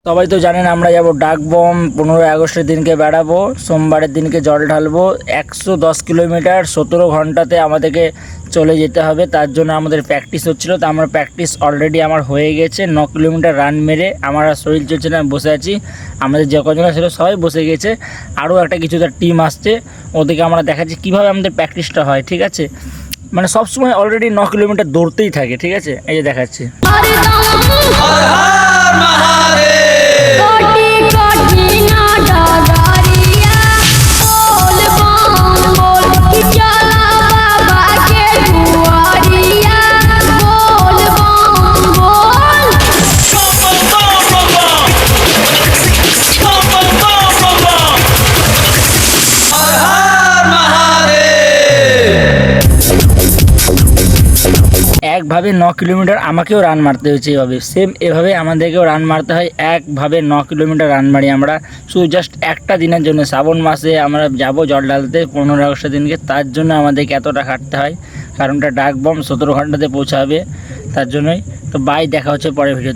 সবাই তো জানেন আমরা যাব ডাকবম 15 আগস্টের দিনকে বেড়াবো, সোমবারের দিনকে জল ঢালবো। 110 কিলোমিটার 17 ঘন্টাতে আমাদেরকে চলে যেতে হবে। তার জন্য আমাদের প্র্যাকটিস হচ্ছিলো। তো আমার প্র্যাকটিস অলরেডি আমার হয়ে গেছে। 9 কিলোমিটার রান মেরে আমার আর শরীর চলছে না, বসে আছি। আমাদের যে কজন ছিল সবাই বসে গেছে। আরও একটা কিছু তার টিম আসছে, ওদেরকে আমরা দেখাচ্ছি কীভাবে আমাদের প্র্যাকটিসটা হয়। ঠিক আছে, মানে সবসময় অলরেডি 9 কিলোমিটার দৌড়তেই থাকে। ঠিক আছে, এই যে দেখাচ্ছি। একভাবে 9 কিলোমিটার আমাকেও রান মারতে হয়েছে। এভাবে সেম এভাবে আমাদেরকেও রান মারতে হয়। একভাবে 9 কিলোমিটার রান মারি আমরা, শুধু জাস্ট একটা দিনের জন্য। শ্রাবণ মাসে আমরা যাব জল ঢালতে 15 আগস্টের দিনকে, তার জন্য আমাদেরকে এতটা খাটতে হয়। কারণটা ডাকবম 17 ঘন্টাতে পৌঁছাবে, তার জন্যই। তো বাই, দেখা হচ্ছে পরের ভিডিওতে।